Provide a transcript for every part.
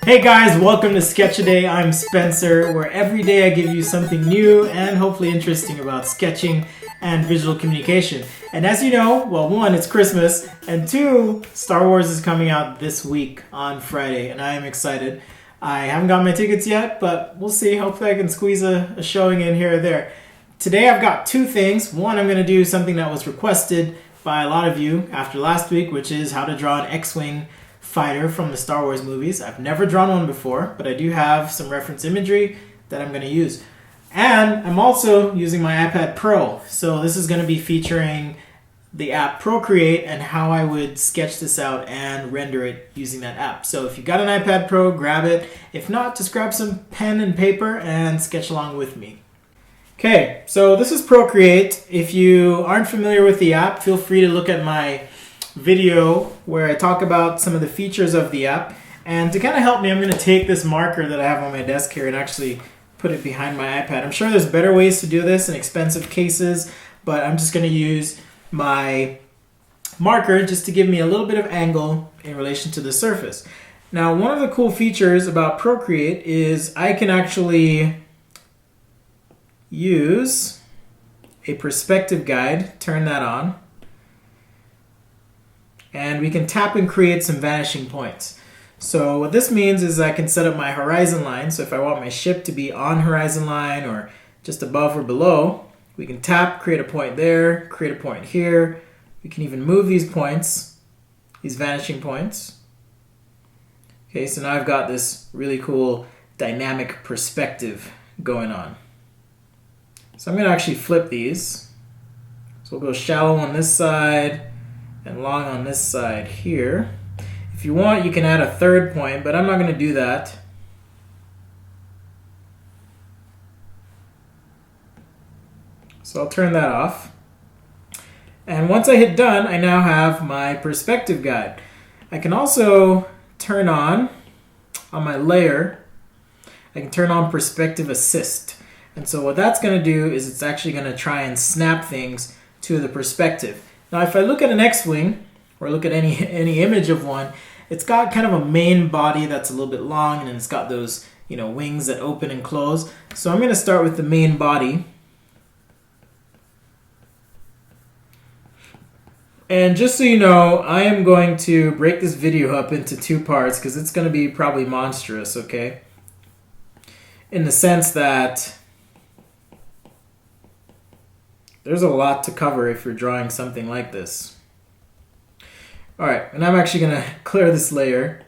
Hey guys, welcome to Sketch-A-Day. I'm Spencer, where every day I give you something new and hopefully interesting about sketching and visual communication. And as you know, well, one, it's Christmas, and two, Star Wars is coming out this week on Friday, and I am excited. I haven't got my tickets yet, but we'll see. Hopefully I can squeeze a showing in here or there. Today I've got two things. One, I'm going to do something that was requested by a lot of you after last week, which is how to draw an X-Wing fighter from the Star Wars movies. I've never drawn one before, but I do have some reference imagery that I'm going to use. And I'm also using my iPad Pro. So this is going to be featuring the app Procreate and how I would sketch this out and render it using that app. So if you got an iPad Pro, grab it. If not, just grab some pen and paper and sketch along with me. Okay, so this is Procreate. If you aren't familiar with the app, feel free to look at my video where I talk about some of the features of the app. And to kind of help me, I'm going to take this marker that I have on my desk here and actually put it behind my iPad. I'm sure there's better ways to do this in expensive cases, but I'm just going to use my marker just to give me a little bit of angle in relation to the surface. Now, one of the cool features about Procreate is I can actually use a perspective guide, turn that on, and we can tap and create some vanishing points. So what this means is I can set up my horizon line. So if I want my ship to be on horizon line or just above or below, we can tap, create a point there, create a point here. We can even move these points, these vanishing points. Okay, so now I've got this really cool dynamic perspective going on. So I'm going to actually flip these. So we'll go shallow on this side and long on this side here. If you want, you can add a third point, but I'm not going to do that. So I'll turn that off. And once I hit done, I now have my perspective guide. I can also turn on my layer, I can turn on perspective assist. And so what that's going to do is it's actually going to try and snap things to the perspective. Now, if I look at an X-Wing, or look at any image of one, it's got kind of a main body that's a little bit long, and it's got those, wings that open and close. So I'm going to start with the main body. And just so you know, I am going to break this video up into two parts because it's going to be probably monstrous, okay? In the sense that there's a lot to cover if you're drawing something like this. Alright, and I'm actually going to clear this layer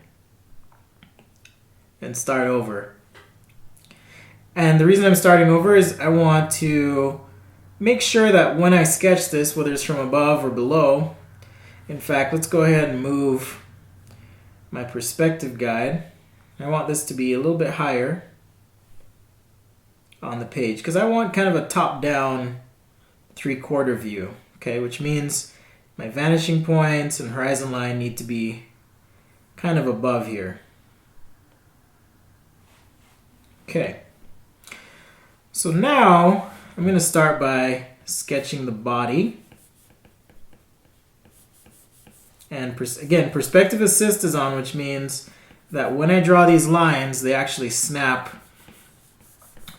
and start over. And the reason I'm starting over is I want to make sure that when I sketch this, whether it's from above or below, in fact, let's go ahead and move my perspective guide. I want this to be a little bit higher on the page because I want kind of a top-down three-quarter view, okay, which means my vanishing points and horizon line need to be kind of above here. Okay, so now I'm going to start by sketching the body. And again, perspective assist is on, which means that when I draw these lines, they actually snap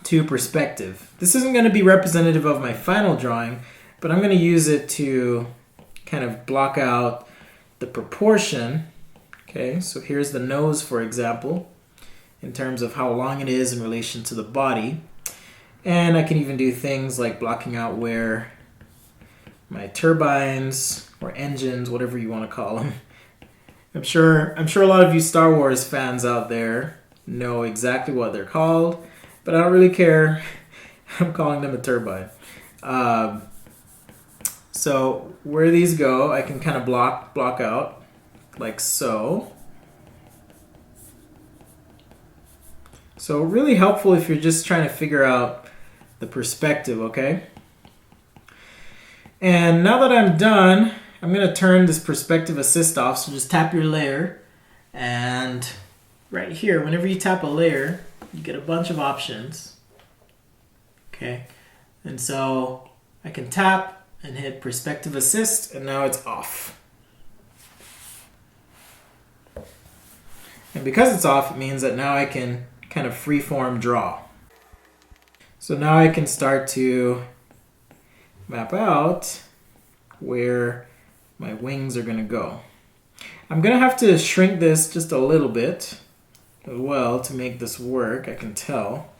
to perspective. This isn't going to be representative of my final drawing, but I'm going to use it to kind of block out the proportion. Okay, so here's the nose, for example, in terms of how long it is in relation to the body. And I can even do things like blocking out where my turbines or engines, whatever you want to call them. I'm sure a lot of you Star Wars fans out there know exactly what they're called, but I don't really care. I'm calling them a turbine. So where these go, I can kind of block out like so. So really helpful if you're just trying to figure out the perspective, okay? And now that I'm done, I'm going to turn this perspective assist off. So just tap your layer, and right here, whenever you tap a layer, you get a bunch of options. Okay, and so I can tap and hit perspective assist, and now it's off. And because it's off, it means that now I can kind of freeform draw. So now I can start to map out where my wings are going to go. I'm going to have to shrink this just a little bit as well to make this work, I can tell.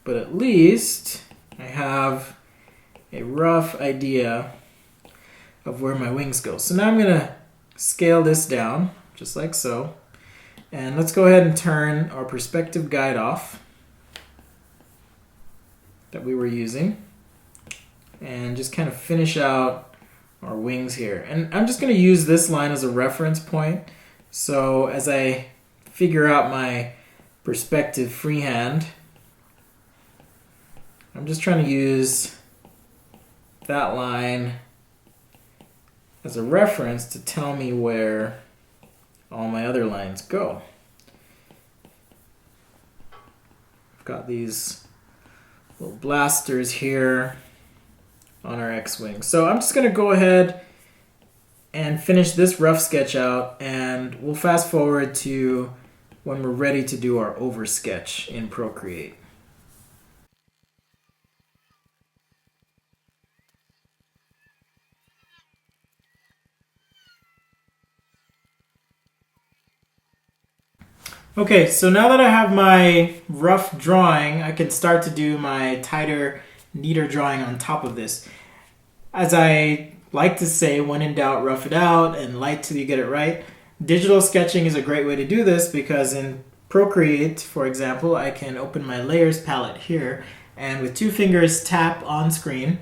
But at least I have a rough idea of where my wings go. So now I'm going to scale this down, just like so. And let's go ahead and turn our perspective guide off that we were using. And just kind of finish out our wings here. And I'm just going to use this line as a reference point. So as I figure out my perspective freehand, I'm just trying to use that line as a reference to tell me where all my other lines go. I've got these little blasters here on our X-wing. So I'm just going to go ahead and finish this rough sketch out, and we'll fast forward to when we're ready to do our over sketch in Procreate. Okay, so now that I have my rough drawing, I can start to do my tighter, neater drawing on top of this. As I like to say, when in doubt, rough it out, and light till you get it right. Digital sketching is a great way to do this because in Procreate, for example, I can open my layers palette here and with 2 fingers tap on screen,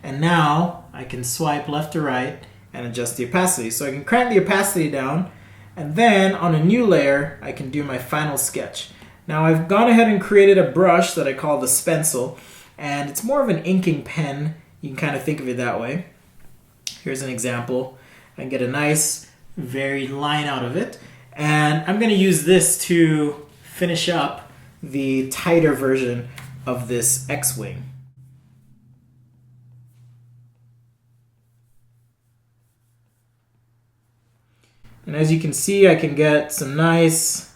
and now I can swipe left to right and adjust the opacity. So I can crank the opacity down, and then on a new layer, I can do my final sketch. Now I've gone ahead and created a brush that I call the Spencil, and it's more of an inking pen. You can kind of think of it that way. Here's an example. I can get a nice varied line out of it, and I'm going to use this to finish up the tighter version of this X-wing. And as you can see, I can get some nice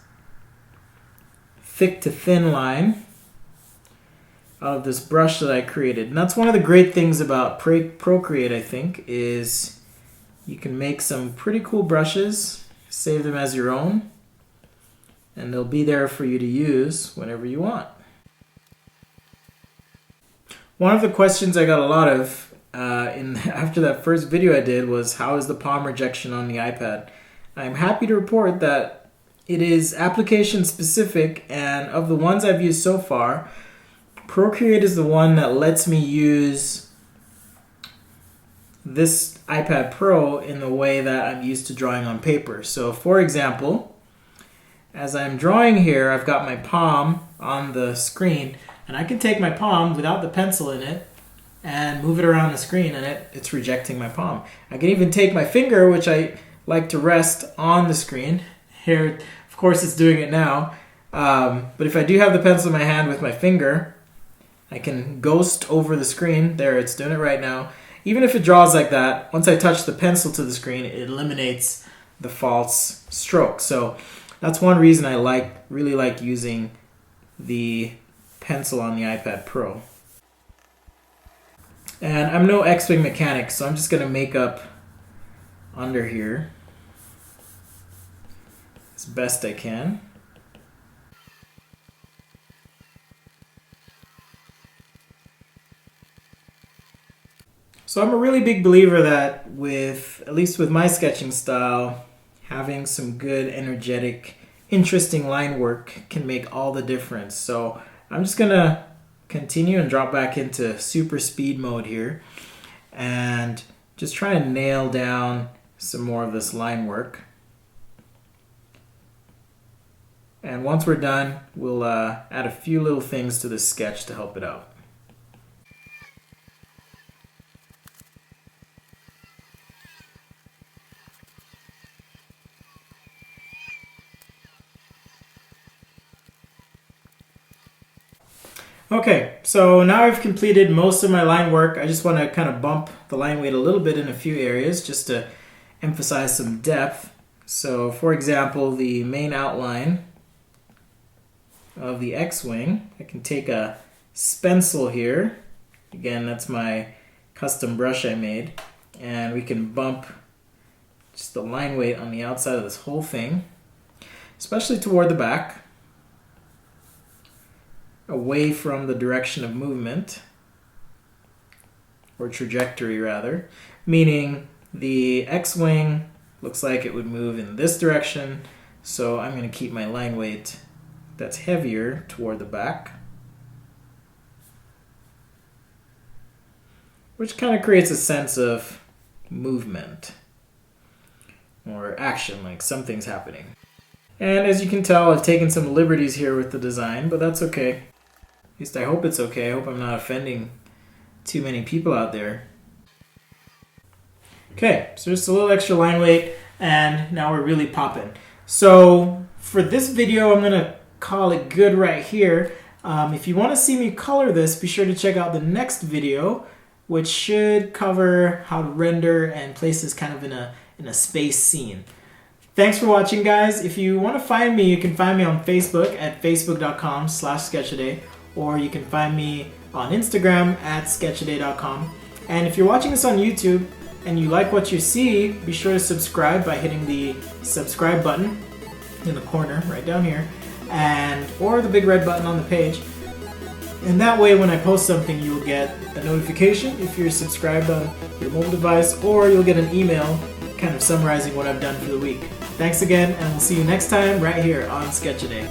thick to thin line out of this brush that I created. And that's one of the great things about Procreate, I think, is you can make some pretty cool brushes, save them as your own, and they'll be there for you to use whenever you want. One of the questions I got a lot of after that first video I did was, how is the palm rejection on the iPad? I'm happy to report that it is application specific, and of the ones I've used so far, Procreate is the one that lets me use this iPad Pro in the way that I'm used to drawing on paper. So for example, as I'm drawing here, I've got my palm on the screen, and I can take my palm without the pencil in it and move it around the screen, and it's rejecting my palm. I can even take my finger, which I like to rest on the screen. Here, of course, it's doing it now. But if I do have the pencil in my hand with my finger, I can ghost over the screen. There, it's doing it right now. Even if it draws like that, once I touch the pencil to the screen, it eliminates the false stroke. So that's one reason I really like using the pencil on the iPad Pro. And I'm no X-wing mechanic, so I'm just going to make up under here as best I can. So I'm a really big believer that at least with my sketching style, having some good, energetic, interesting line work can make all the difference. So I'm just gonna continue and drop back into super speed mode here and just try and nail down some more of this line work. And once we're done, we'll add a few little things to this sketch to help it out. Okay, so now I've completed most of my line work. I just want to kind of bump the line weight a little bit in a few areas just to emphasize some depth. So for example, the main outline of the X-Wing, I can take a stencil here. Again, that's my custom brush I made. And we can bump just the line weight on the outside of this whole thing, especially toward the back, away from the direction of movement, or trajectory rather, meaning the X-Wing looks like it would move in this direction, so I'm going to keep my line weight that's heavier toward the back, which kind of creates a sense of movement or action, like something's happening. And as you can tell, I've taken some liberties here with the design, but that's okay. At least I hope it's okay. I hope I'm not offending too many people out there. Okay, so just a little extra line weight, and now we're really popping. So for this video, I'm gonna call it good right here. If you want to see me color this, be sure to check out the next video, which should cover how to render and place this kind of in a space scene. Thanks for watching, guys. If you want to find me, you can find me on Facebook at facebook.com/sketchaday, or you can find me on Instagram at sketchaday.com. And if you're watching this on YouTube and you like what you see, be sure to subscribe by hitting the subscribe button in the corner right down here, or the big red button on the page. And that way, when I post something, you'll get a notification if you're subscribed on your mobile device, or you'll get an email kind of summarizing what I've done for the week. Thanks again, and we'll see you next time right here on Sketchaday.